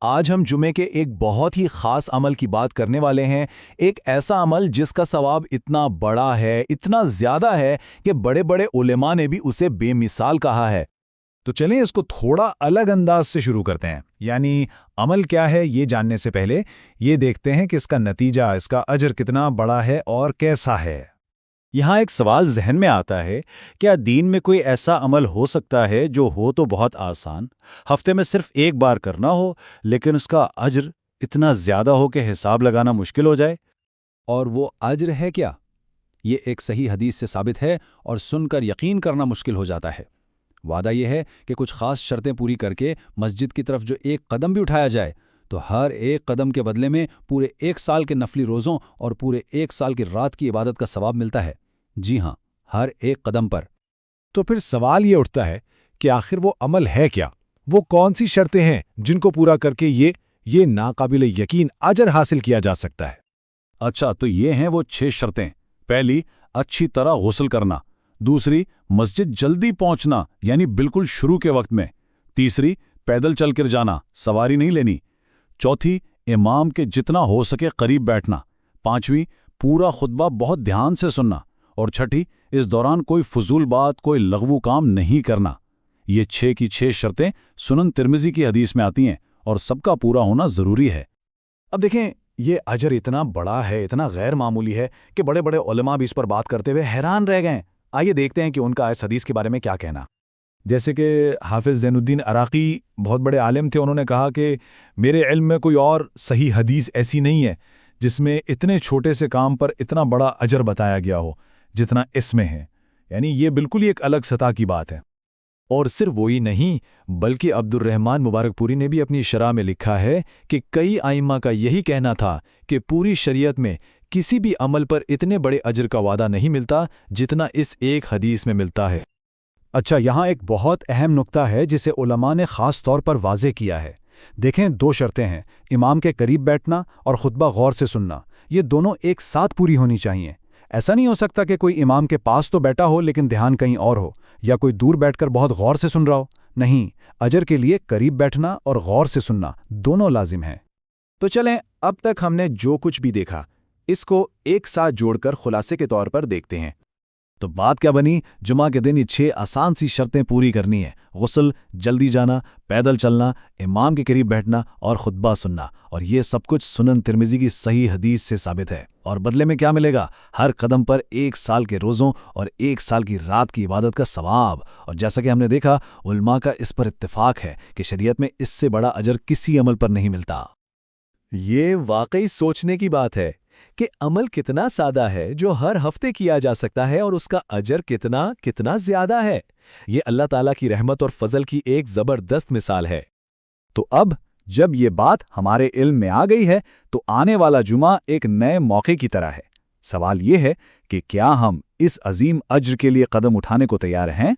آج ہم جمعے کے ایک بہت ہی خاص عمل کی بات کرنے والے ہیں، ایک ایسا عمل جس کا ثواب اتنا بڑا ہے، اتنا زیادہ ہے کہ بڑے بڑے علماء نے بھی اسے بے مثال کہا ہے۔ تو چلیں اس کو تھوڑا الگ انداز سے شروع کرتے ہیں، یعنی عمل کیا ہے یہ جاننے سے پہلے یہ دیکھتے ہیں کہ اس کا نتیجہ، اس کا اجر کتنا بڑا ہے اور کیسا ہے۔ یہاں ایک سوال ذہن میں آتا ہے، کیا دین میں کوئی ایسا عمل ہو سکتا ہے جو ہو تو بہت آسان، ہفتے میں صرف ایک بار کرنا ہو، لیکن اس کا اجر اتنا زیادہ ہو کہ حساب لگانا مشکل ہو جائے؟ اور وہ اجر ہے کیا؟ یہ ایک صحیح حدیث سے ثابت ہے اور سن کر یقین کرنا مشکل ہو جاتا ہے۔ وعدہ یہ ہے کہ کچھ خاص شرطیں پوری کر کے مسجد کی طرف جو ایک قدم بھی اٹھایا جائے تو ہر ایک قدم کے بدلے میں پورے 1 سال کے نفلی روزوں اور پورے 1 سال کی رات کی عبادت کا ثواب ملتا ہے۔ جی ہاں، ہر ایک قدم پر۔ تو پھر سوال یہ اٹھتا ہے کہ آخر وہ عمل ہے کیا؟ وہ کون سی شرطیں ہیں جن کو پورا کر کے یہ ناقابل یقین اجر حاصل کیا جا سکتا ہے؟ اچھا، تو یہ ہیں وہ 6 شرطیں۔ پہلی، اچھی طرح غسل کرنا۔ دوسری، مسجد جلدی پہنچنا، یعنی بالکل شروع کے وقت میں۔ تیسری، پیدل چل کر جانا، سواری نہیں لینی۔ چوتھی، امام کے جتنا ہو سکے قریب بیٹھنا۔ پانچویں، پورا خطبہ بہت دھیان سے سننا۔ اور چھٹی، اس دوران کوئی فضول بات، کوئی لغو کام نہیں کرنا۔ یہ 6 کی 6 شرطیں سنن ترمذی کی حدیث میں آتی ہیں اور سب کا پورا ہونا ضروری ہے۔ اب دیکھیں، یہ اجر اتنا بڑا ہے، اتنا غیر معمولی ہے کہ بڑے بڑے علماء بھی اس پر بات کرتے ہوئے حیران رہ گئے۔ آئیے دیکھتے ہیں کہ ان کا اس حدیث کے بارے میں کیا کہنا۔ جیسے کہ حافظ زین الدین عراقی بہت بڑے عالم تھے، انہوں نے کہا کہ میرے علم میں کوئی اور صحیح حدیث ایسی نہیں ہے جس میں اتنے چھوٹے سے کام پر اتنا بڑا اجر بتایا گیا ہو جتنا اس میں ہے، یعنی یہ بالکل ہی ایک الگ سطح کی بات ہے۔ اور صرف وہی نہیں بلکہ عبد الرحمن مبارک پوری نے بھی اپنی شرح میں لکھا ہے کہ کئی ائمہ کا یہی کہنا تھا کہ پوری شریعت میں کسی بھی عمل پر اتنے بڑے اجر کا وعدہ نہیں ملتا جتنا اس ایک حدیث میں ملتا ہے۔ اچھا، یہاں ایک بہت اہم نقطہ ہے جسے علماء نے خاص طور پر واضح کیا ہے۔ دیکھیں، 2 شرطیں ہیں، امام کے قریب بیٹھنا اور خطبہ غور سے سننا۔ یہ دونوں ایک ساتھ پوری ہونی چاہیے۔ ایسا نہیں ہو سکتا کہ کوئی امام کے پاس تو بیٹھا ہو لیکن دھیان کہیں اور ہو، یا کوئی دور بیٹھ کر بہت غور سے سن رہا ہو۔ نہیں، اجر کے لیے قریب بیٹھنا اور غور سے سننا دونوں لازم ہیں۔ تو چلیں، اب تک ہم نے جو کچھ بھی دیکھا اس کو ایک ساتھ جوڑ کر خلاصے کے طور پر دیکھتے ہیں۔ تو بات کیا بنی؟ جمعہ کے دن یہ 6 آسان سی شرطیں پوری کرنی ہیں: غسل، جلدی جانا، پیدل چلنا، امام کے قریب بیٹھنا اور خطبہ سننا۔ اور یہ سب کچھ سنن ترمذی کی صحیح حدیث سے ثابت ہے۔ اور بدلے میں کیا ملے گا؟ ہر قدم پر 1 سال کے روزوں اور 1 سال کی رات کی عبادت کا ثواب۔ اور جیسا کہ ہم نے دیکھا، علماء کا اس پر اتفاق ہے کہ شریعت میں اس سے بڑا اجر کسی عمل پر نہیں ملتا۔ یہ واقعی سوچنے کی بات ہے کہ عمل کتنا سادہ ہے جو ہر ہفتے کیا جا سکتا ہے اور اس کا اجر کتنا زیادہ ہے۔ یہ اللہ تعالیٰ کی رحمت اور فضل کی ایک زبردست مثال ہے۔ تو اب جب یہ بات ہمارے علم میں آ گئی ہے تو آنے والا جمعہ ایک نئے موقع کی طرح ہے۔ سوال یہ ہے کہ کیا ہم اس عظیم اجر کے لیے قدم اٹھانے کو تیار ہیں؟